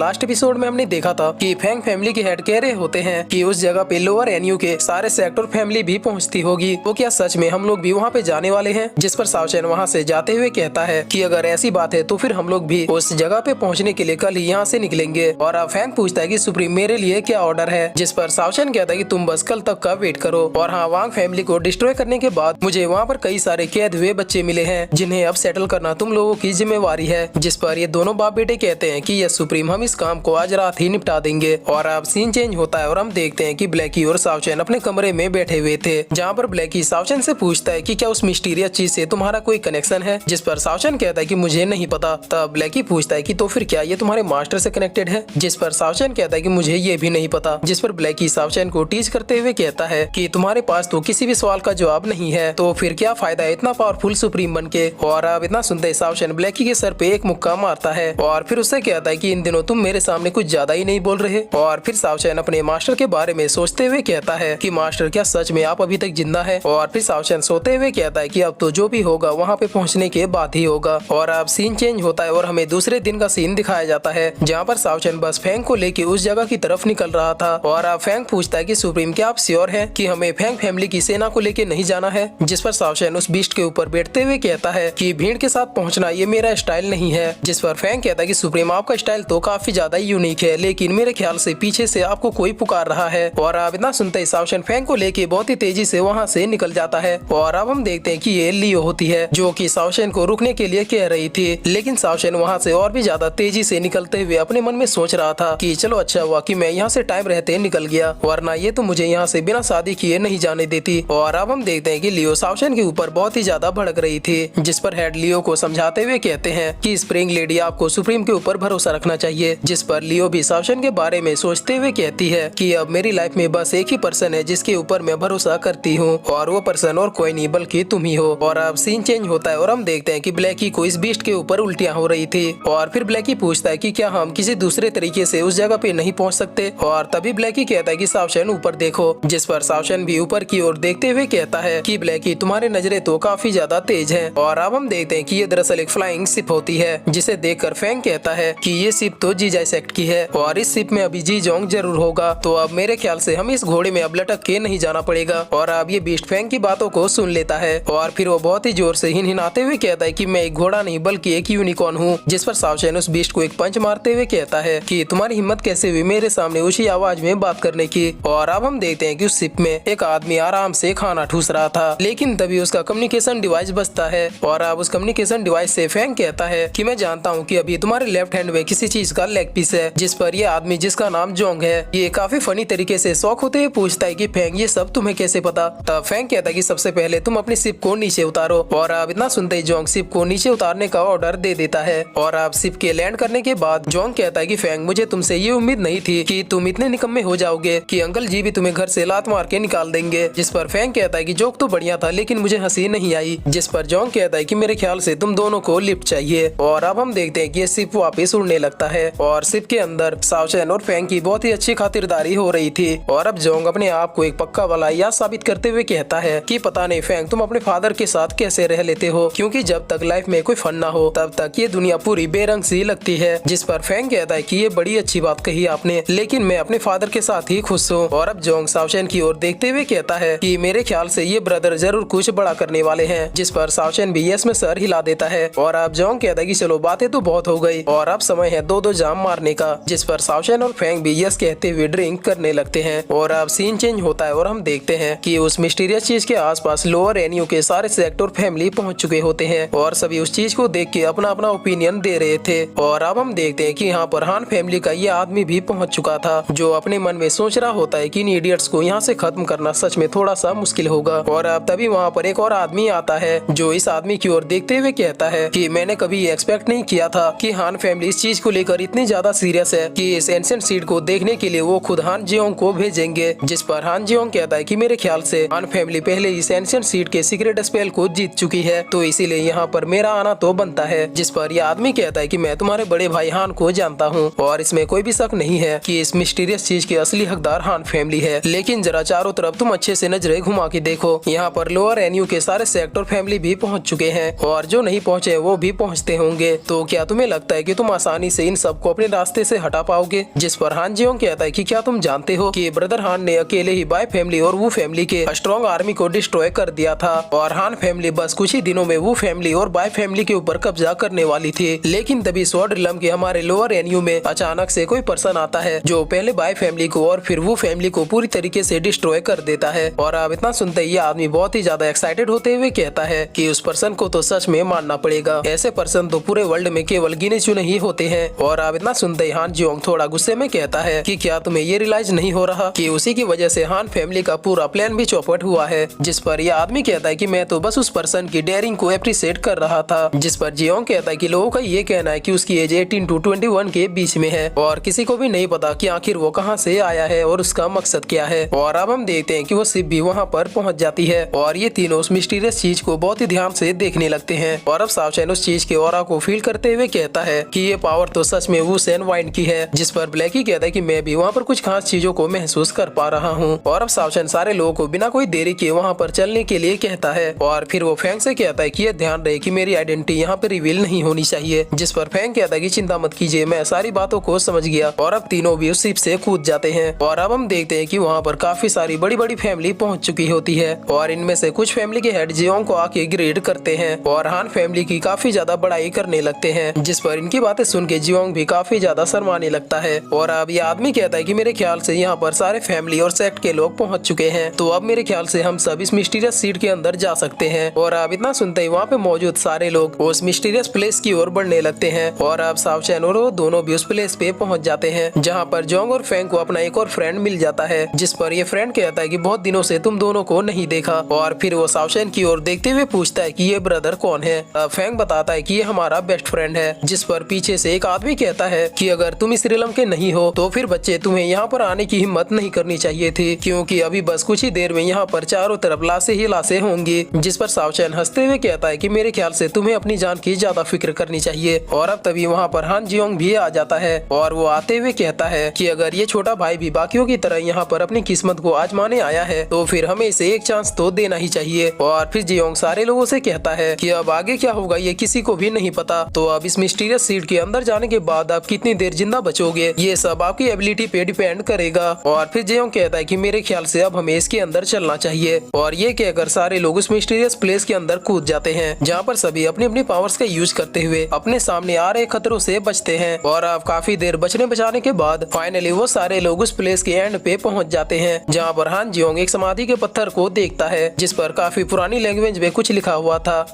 Last episode में हमने देखा था कि फैंग फैमिली के हेड कह रहे होते हैं कि उस जगह पे लोअर एनयू के सारे सेक्टर फैमिली भी पहुंचती होगी। तो क्या सच में हम लोग भी वहां पे जाने वाले हैं? जिस पर सावचैन वहां से जाते हुए कहता है कि अगर ऐसी बात है तो फिर हम लोग भी उस जगह पे पहुंचने के लिए कल ही यहाँ से निकलेंगे। और अब फैंग पूछता है कि सुप्रीम मेरे लिए क्या ऑर्डर है? जिस पर सावचैन कहता है कि तुम बस कल तक का वेट करो। और हाँ, वांग फैमिली को डिस्ट्रॉय करने के बाद मुझे वहाँ पर कई सारे कैद हुए बच्चे मिले हैं जिन्हें अब सेटल करना तुम लोगों की जिम्मेवारी है। जिस पर ये दोनों बाप बेटे कहते हैं कि यस सुप्रीम, हम इस काम को आज रात ही निपटा देंगे। और अब सीन चेंज होता है और हम देखते हैं कि ब्लैकी और सावचैन अपने कमरे में बैठे हुए थे, जहाँ पर ब्लैकी सावचैन से पूछता है कि क्या उस मिस्टीरियस चीज से तुम्हारा कोई कनेक्शन है? जिस पर सावचैन कहता है कि मुझे नहीं पता। तब ब्लैकी पूछता है कि तो फिर क्या ये तुम्हारे मास्टर से कनेक्टेड है? जिस पर सावचैन कहता है कि मुझे ये भी नहीं पता। जिस पर ब्लैकी सावचैन को टीच करते हुए कहता है कि तुम्हारे पास तो किसी भी सवाल का जवाब नहीं है, तो फिर क्या फायदा है इतना पावरफुल सुप्रीम बन के? और अब इतना सुनते सावचैन ब्लैकी के सर पे एक मुक्का मारता है और फिर उससे कहता है कि इन दिनों तुम मेरे सामने कुछ ज्यादा ही नहीं बोल रहे। और फिर सावचैन अपने मास्टर के बारे में सोचते हुए कहता है कि मास्टर, क्या सच में आप अभी तक जिंदा है? और फिर सावचैन सोते हुए कहता है कि अब तो जो भी होगा वहाँ पे पहुँचने के बाद ही होगा। और अब सीन चेंज होता है और हमें दूसरे दिन का सीन दिखाया जाता है, जहाँ पर सावचैन बस फैंग को लेके उस जगह की तरफ निकल रहा था। और अब फैंग पूछता है कि सुप्रीम, क्या आप श्योर हैं कि हमें फैंग फैमिली की सेना को लेके नहीं जाना है? जिस पर सावचैन उस बीस्ट के ऊपर बैठते हुए कहता है कि भीड़ के साथ पहुंचना ये मेरा स्टाइल नहीं है। जिस पर फैंग कहता है कि सुप्रीम, आपका स्टाइल तो काफी ज्यादा यूनिक है, लेकिन मेरे ख्याल से पीछे से आपको कोई पुकार रहा है। और अब इतना सुनते ही सावचैन फैंग को लेके बहुत ही तेजी से वहाँ से निकल जाता है। और अब हम देखते हैं कि ये लियो होती है जो कि सावचैन को रुकने के लिए कह रही थी, लेकिन सावचैन वहाँ से और भी ज्यादा तेजी से निकलते हुए अपने मन में सोच रहा था कि चलो अच्छा हुआ कि मैं यहाँ से टाइम रहते निकल गया, वरना ये तो मुझे यहाँ से बिना शादी किए नहीं जाने देती। और अब हम देखते हैं कि लियो सावचैन के ऊपर बहुत ही ज्यादा भड़क रही थी, जिस पर हेड लियो को समझाते हुए कहते हैं कि स्प्रिंग लेडी, आपको सुप्रीम के ऊपर भरोसा रखना चाहिए। जिस पर लियो भी सावचैन के बारे में सोचते हुए कहती है कि अब मेरी लाइफ में बस एक ही पर्सन है जिसके ऊपर मैं भरोसा करती हूँ, और वो पर्सन और कोई नहीं बल्कि तुम ही हो। और अब सीन चेंज होता है और हम देखते हैं कि ब्लैकी को इस बीस्ट के ऊपर उल्टियाँ हो रही थी। और फिर ब्लैकी पूछता है कि क्या हम किसी दूसरे तरीके से उस जगह पे नहीं पहुँच सकते? और तभी ब्लैकी कहता है कि सावचैन ऊपर देखो। जिस पर सावचैन भी ऊपर की ओर देखते हुए कहता है कि ब्लैकी, तुम्हारी नजरें तो काफी ज्यादा तेज हैं। और अब हम देखते हैं कि ये दरअसल एक फ्लाइंग शिप होती है, जिसे देखकर फैंग कहता है कि ये शिप तो जीजाई सेक्ट की है और इस शिप में अभी जी जोंग जरूर होगा, तो अब मेरे ख्याल से हमें इस घोड़े में अब लटक के नहीं जाना पड़ेगा। और अब ये बीस्ट फैंग की बातों को सुन लेता है और फिर वो बहुत ही जोर से हिनहिनाते हुए कहता है कि मैं एक घोड़ा नहीं बल्कि एक यूनिकॉर्न हूँ। जिस पर सावचैन उस बीस्ट को एक पंच मारते हुए कहता है कि तुम्हारी हिम्मत कैसे हुई मेरे सामने ऊंची आवाज में बात करने की? और अब हम देखते हैं कि उस शिप में एक आदमी आराम से खाना ठूस रहा था, लेकिन तभी उसका कम्युनिकेशन डिवाइस बजता है। और अब उस कम्युनिकेशन डिवाइस से फैंग कहता है कि मैं जानता हूँ कि अभी तुम्हारे लेफ्ट हैंड में किसी चीज का लेग पीस है। जिस पर ये आदमी, जिसका नाम जोंग है, ये काफी फनी तरीके से शौक होते हुए पूछता है कि फैंग, ये सब तुम्हें कैसे पता? तब फैंग कहता है कि सबसे पहले तुम अपनी शिप को नीचे उतारो। और अब इतना सुनते ही जोंग शिप को नीचे उतारने का ऑर्डर दे देता है। और अब शिप के लैंड करने के बाद जोंग कहता है कि फैंग, मुझे तुमसे ये उम्मीद नहीं थी कि तुम इतने निकम्मे हो जाओगे कि अंकल जी भी तुम्हें घर से लात मार के निकाल देंगे। जिस पर फैंग कहता है कि जोक तो बढ़िया था, लेकिन मुझे हंसी नहीं आई। जिस पर जोंग कहता है कि मेरे ख्याल से तुम दोनों को लिफ्ट चाहिए। और अब हम देखते हैं कि ये शिप वापस उड़ने लगता है और शिप के अंदर सावचैन और फैंग की बहुत ही अच्छी खातिरदारी हो रही थी। और अब जोंग अपने आप को एक पक्का वाला या साबित करते हुए कहता है कि पता नहीं फैंग, तुम अपने फादर के साथ कैसे रह लेते हो, क्योंकि जब तक लाइफ में कोई फन ना हो तब तक ये दुनिया पूरी बेरंग सी लगती है। जिस पर फैंग कहता है कि ये बड़ी अच्छी बात कही आपने, लेकिन मैं अपने फादर के साथ ही खुश हूँ। और अब जोंग सावचैन की ओर देखते हुए कहता है कि मेरे ख्याल से ये ब्रदर जरूर कुछ बड़ा करने वाले हैं। जिस पर सावचैन भी यस में सर हिला देता है। और अब जोंग कहता है कि चलो बातें तो बहुत हो गई और अब समय है दो जाम मारने का। जिस पर सावचैन और फैंग भी यस कहते हुए ड्रिंक करने लगते हैं। और अब सीन चेंज होता है और हम देखते हैं कि उस मिस्टीरियस चीज के आसपास लोअर एनयू के सारे सेक्टर फैमिली पहुंच चुके होते हैं और सभी उस चीज को देख के अपना अपना ओपिनियन दे रहे थे। और अब हम देखते हैं कि यहाँ पर हान फैमिली का ये आदमी भी पहुंच चुका था, जो अपने मन में सोच रहा होता है कि इन इडियट्स को यहाँ से खत्म करना सच में थोड़ा सा मुश्किल होगा। और अब तभी वहाँ पर एक और आदमी आता है, जो इस आदमी की ओर देखते हुए कहता है कि मैंने कभी एक्सपेक्ट नहीं किया था कि हान फैमिली इस चीज को लेकर इतनी ज्यादा सीरियस है कि इस एंशिएंट सीड को देखने के लिए वो खुद हान जियोंग को भेजेंगे। जिस पर हान जियोंग कहता है कि मेरे ख्याल से हान फैमिली पहले इस एंशिएंट सीड के सीक्रेट स्पेल को जीत चुकी है, तो इसीलिए यहाँ पर मेरा आना तो बनता है। जिस पर यह आदमी कहता है कि मैं तुम्हारे बड़े भाई हान को जानता हूँ और इसमें कोई भी शक नहीं है कि इस मिस्टीरियस चीज की असली हकदार हान फैमिली है, लेकिन जरा चारों तरफ तुम अच्छे से नजरें घुमा के देखो, यहाँ पर लोअर एनयू के सारे सेक्टर फैमिली भी पहुँच चुके हैं और जो नहीं पहुँचे वो भी पहुँचते होंगे। तो क्या तुम्हें लगता है कि तुम आसानी से इन सबको अपने रास्ते से हटा पाओगे। जिस पर हान जियोंग कहता है कि क्या तुम जानते हो कि ब्रदर हान ने अकेले ही बाय फैमिली और वू फैमिली के स्ट्रॉन्ग आर्मी को डिस्ट्रॉय कर दिया था और हान फैमिली बस कुछ ही दिनों में वू फैमिली और बाय फैमिली के ऊपर कब्जा करने वाली थी। लेकिन तभी स्वॉर्ड रिलम के हमारे लोअर एनयू में अचानक से कोई पर्सन आता है जो पहले बाय फैमिली को और फिर वू फैमिली को पूरी तरीके से डिस्ट्रॉय कर देता है। और अब इतना सुनते ही आदमी बहुत ही ज्यादा एक्साइटेड होते हुए कहता है कि उस पर्सन को तो सच में मानना पड़ेगा, ऐसे पर्सन तो पूरे वर्ल्ड में केवल गिने चुने ही होते हैं। और अब इतना सुनते ही हान जियोंग थोड़ा गुस्से में कहता है कि क्या तुम्हें ये रियलाइज नहीं हो रहा कि उसी की वजह से हान फैमिली का पूरा प्लान भी चौपट हुआ है। जिस पर यह आदमी कहता है कि मैं तो बस उस पर्सन की डेयरिंग को अप्रिशिएट कर रहा था। जिस पर जियोंग कहता है कि लोगों का ये कहना है कि उसकी एज 18 to 21 के बीच में है और किसी को भी नहीं पता कि आखिर वो कहां से आया है और उसका मकसद क्या है। और अब हम देखते हैं कि वो शिप भी वहां पर पहुंच जाती है और ये तीनों उस मिस्टीरियस चीज को बहुत ही ध्यान से देखने लगते हैं। और अब सावचैन उस चीज के ऑरा को फील करते हुए कहता है कि ये पावर तो सच में वू सेन वाइन की है। जिस पर ब्लैकी कहता है कि मैं भी वहाँ पर कुछ खास चीजों को महसूस कर पा रहा हूँ। और अब सावचैन सारे लोगों को बिना कोई देरी के वहाँ पर चलने के लिए कहता है और फिर वो फैंग से कहता है कि ये ध्यान रहे कि मेरी आइडेंटिटी यहाँ पे रिवील नहीं होनी चाहिए। जिस पर फैंग कहता है कि चिंता मत कीजिए, मैं सारी बातों को समझ गया। और अब तीनों भी उस शिप से कूद जाते हैं। और अब हम देखते हैं कि वहाँ पर काफी सारी बड़ी बड़ी फैमिली पहुँच चुकी होती है और इनमें से कुछ फैमिली के हेड जियोंग को आके ग्रेड करते हैं और हान फैमिली की काफी ज्यादा बड़ाई करने लगते हैं। जिस पर इनकी बातें सुन के जियोंग भी काफी ज्यादा शर्माने लगता है। और अब ये आदमी कहता है कि मेरे ख्याल से यहाँ पर सारे फैमिली और सेक्ट के लोग पहुँच चुके हैं, तो अब मेरे ख्याल से हम सब इस मिस्टीरियस सीट के अंदर जा सकते हैं। और अब इतना सुनते ही वहाँ पे मौजूद सारे लोग उस मिस्टीरियस प्लेस की ओर बढ़ने लगते हैं। और अब सावचैन और वो दोनों भी उस प्लेस पे पहुँच जाते हैं जहाँ पर जोंग और फैंग को अपना एक और फ्रेंड मिल जाता है। जिस पर ये फ्रेंड कहता है कि बहुत दिनों से तुम दोनों को नहीं देखा। और फिर वो सावचैन की ओर देखते हुए पूछता है कि ये ब्रदर कौन है। फैंग बताता है कि ये हमारा बेस्ट फ्रेंड है। जिस पर पीछे से एक आदमी कहता है कि अगर तुम इस रिलम के नहीं हो तो फिर बच्चे तुम्हें यहाँ पर आने की हिम्मत नहीं करनी चाहिए थी, क्योंकि अभी बस कुछ ही देर में यहाँ पर चारों तरफ लाशें ही लाशें होंगी। जिस पर सावचैन हंसते हुए कहता है कि मेरे ख्याल से तुम्हें अपनी जान की ज्यादा फिक्र करनी चाहिए। और अब तभी वहाँ पर हान जियोंग भी आ जाता है और वो आते हुए कहता है कि अगर ये छोटा भाई भी बाकियों की तरह यहाँ पर अपनी किस्मत को आजमाने आया है तो फिर हमें इसे एक चांस तो देना ही चाहिए। और फिर जियोंग सारे लोगों से कहता है कि अब आगे क्या होगा ये किसी को भी नहीं पता, तो अब इस मिस्टीरियस सीट के अंदर जाने के बाद आप कितनी देर जिंदा बचोगे ये सब आपकी एबिलिटी पे डिपेंड करेगा। और फिर जियोंग कहता है कि मेरे ख्याल से अब हमें इसके अंदर चलना चाहिए। और ये कहकर सारे लोग उस मिस्टीरियस प्लेस के अंदर कूद जाते हैं जहाँ पर सभी अपनी अपनी पावर्स का यूज करते हुए अपने सामने आ रहे खतरों से बचते हैं। और अब काफी देर बचने बचाने के बाद फाइनली वो सारे लोग उस प्लेस के एंड पे पहुंच जाते हैं जहाँ पर हान जियोंग एक समाधि के पत्थर को देखता है जिस पर काफी पुरानी लैंग्वेज में कुछ लिखा हुआ था।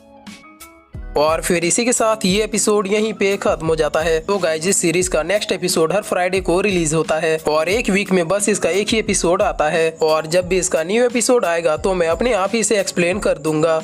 और फिर इसी के साथ ये एपिसोड यहीं पे खत्म हो जाता है। तो गाइस इस सीरीज का नेक्स्ट एपिसोड हर फ्राइडे को रिलीज होता है और एक वीक में बस इसका एक ही एपिसोड आता है और जब भी इसका न्यू एपिसोड आएगा तो मैं अपने आप ही इसे एक्सप्लेन कर दूंगा।